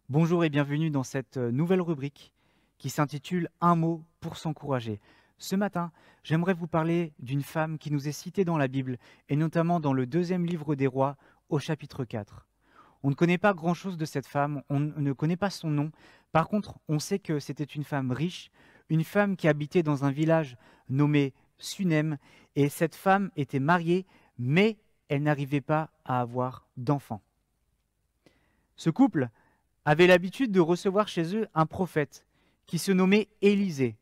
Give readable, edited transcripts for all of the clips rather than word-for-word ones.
Bonjour et bienvenue dans cette nouvelle rubrique qui s'intitule Un mot pour s'encourager. Ce matin, j'aimerais vous parler d'une femme qui nous est citée dans la Bible et notamment dans le deuxième livre des Rois au chapitre 4. On ne connaît pas grand-chose de cette femme, on ne connaît pas son nom. Par contre, on sait que c'était une femme riche, une femme qui habitait dans un village nommé Sunem et cette femme était mariée mais elle n'arrivait pas à avoir d'enfants. Ce couple avaient l'habitude de recevoir chez eux un prophète qui se nommait Élisée.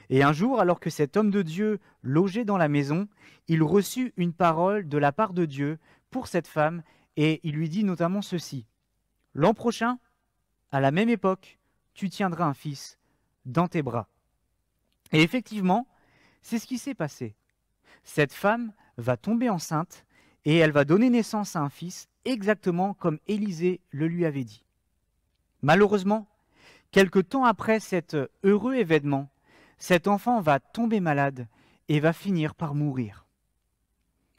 Et un jour, alors que cet homme de Dieu logeait dans la maison, il reçut une parole de la part de Dieu pour cette femme et il lui dit notamment ceci: L'an prochain, à la même époque, tu tiendras un fils dans tes bras. Et effectivement, c'est ce qui s'est passé. Cette femme va tomber enceinte et elle va donner naissance à un fils exactement comme Élisée le lui avait dit. Malheureusement, quelque temps après cet heureux événement, cet enfant va tomber malade et va finir par mourir.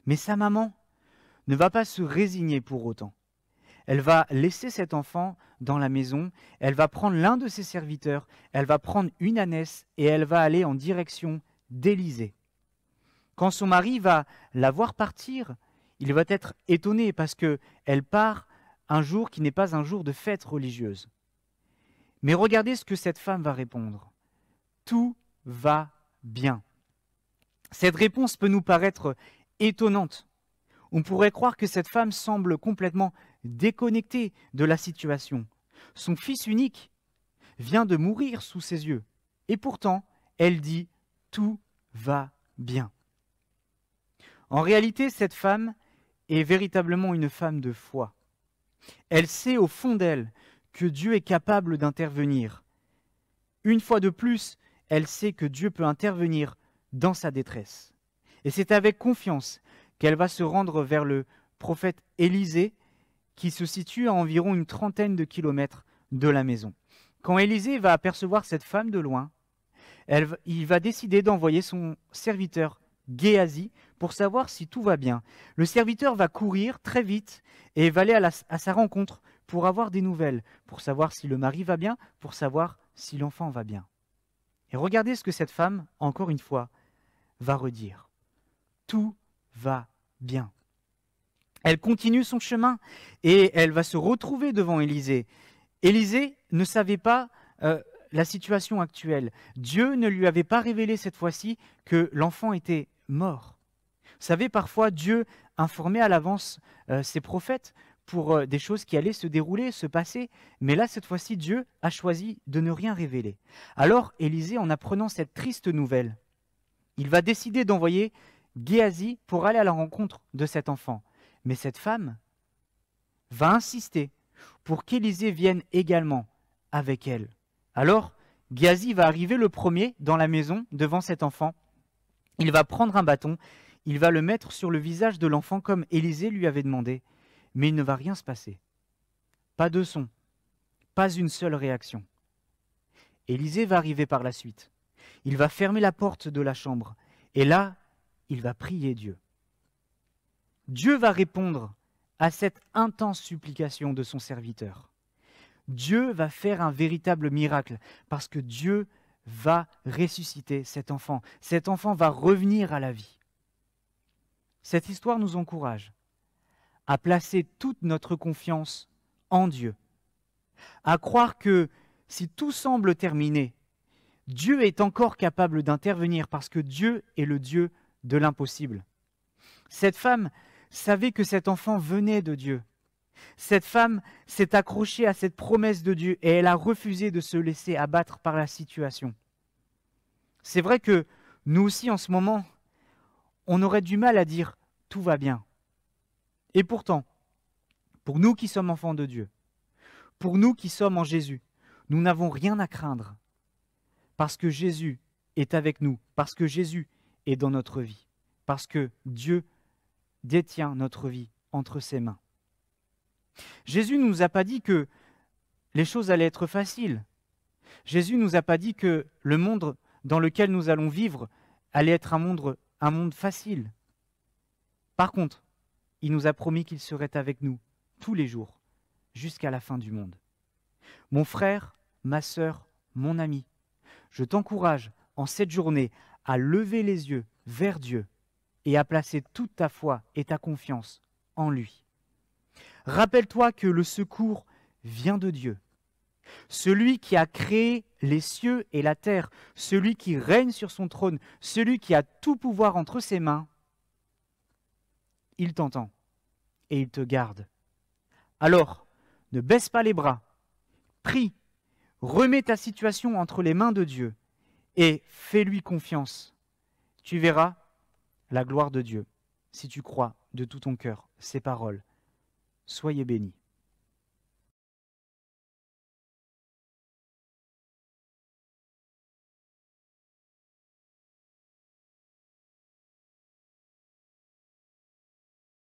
Mais sa maman ne va pas se résigner pour autant. Elle va laisser cet enfant dans la maison, elle va prendre l'un de ses serviteurs, elle va prendre une ânesse et elle va aller en direction d'Élysée. Quand son mari va la voir partir, il va être étonné parce qu'elle part un jour qui n'est pas un jour de fête religieuse. Mais regardez ce que cette femme va répondre. Tout va bien. Cette réponse peut nous paraître étonnante. On pourrait croire que cette femme semble complètement déconnectée de la situation. Son fils unique vient de mourir sous ses yeux. Et pourtant, elle dit « tout va bien ». En réalité, cette femme est véritablement une femme de foi. Elle sait au fond d'elle que Dieu est capable d'intervenir. Une fois de plus, elle sait que Dieu peut intervenir dans sa détresse. Et c'est avec confiance qu'elle va se rendre vers le prophète Élisée, qui se situe à environ une trentaine de kilomètres de la maison. Quand Élisée va apercevoir cette femme de loin, il va décider d'envoyer son serviteur Géasi pour savoir si tout va bien. Le serviteur va courir très vite et va aller à sa rencontre pour avoir des nouvelles, pour savoir si le mari va bien, pour savoir si l'enfant va bien. Et regardez ce que cette femme, encore une fois, va redire. Tout va bien. Elle continue son chemin et elle va se retrouver devant Élisée. Élisée ne savait pas la situation actuelle. Dieu ne lui avait pas révélé cette fois-ci que l'enfant était mort. Vous savez, parfois Dieu informait à l'avance ses prophètes pour des choses qui allaient se dérouler, se passer. Mais là, cette fois-ci, Dieu a choisi de ne rien révéler. Alors, Élisée, en apprenant cette triste nouvelle, il va décider d'envoyer Géasi pour aller à la rencontre de cet enfant. Mais cette femme va insister pour qu'Élisée vienne également avec elle. Alors, Géasi va arriver le premier dans la maison devant cet enfant. Il va prendre un bâton, il va le mettre sur le visage de l'enfant comme Élisée lui avait demandé. Mais il ne va rien se passer. Pas de son, pas une seule réaction. Élisée va arriver par la suite. Il va fermer la porte de la chambre et là, il va prier Dieu. Dieu va répondre à cette intense supplication de son serviteur. Dieu va faire un véritable miracle parce que Dieu va ressusciter cet enfant. Cet enfant va revenir à la vie. Cette histoire nous encourage à placer toute notre confiance en Dieu, à croire que si tout semble terminé, Dieu est encore capable d'intervenir parce que Dieu est le Dieu de l'impossible. Cette femme savait que cet enfant venait de Dieu. Cette femme s'est accrochée à cette promesse de Dieu et elle a refusé de se laisser abattre par la situation. C'est vrai que nous aussi en ce moment, on aurait du mal à dire « tout va bien ». Et pourtant, pour nous qui sommes enfants de Dieu, pour nous qui sommes en Jésus, nous n'avons rien à craindre parce que Jésus est avec nous, parce que Jésus est dans notre vie, parce que Dieu détient notre vie entre ses mains. Jésus ne nous a pas dit que les choses allaient être faciles. Jésus ne nous a pas dit que le monde dans lequel nous allons vivre allait être un monde facile. Par contre, il nous a promis qu'il serait avec nous tous les jours, jusqu'à la fin du monde. Mon frère, ma sœur, mon ami, je t'encourage en cette journée à lever les yeux vers Dieu et à placer toute ta foi et ta confiance en lui. Rappelle-toi que le secours vient de Dieu, celui qui a créé les cieux et la terre, celui qui règne sur son trône, celui qui a tout pouvoir entre ses mains. Il t'entend et il te garde. Alors, ne baisse pas les bras, prie, remets ta situation entre les mains de Dieu et fais-lui confiance. Tu verras la gloire de Dieu si tu crois de tout ton cœur ces paroles. Soyez bénis.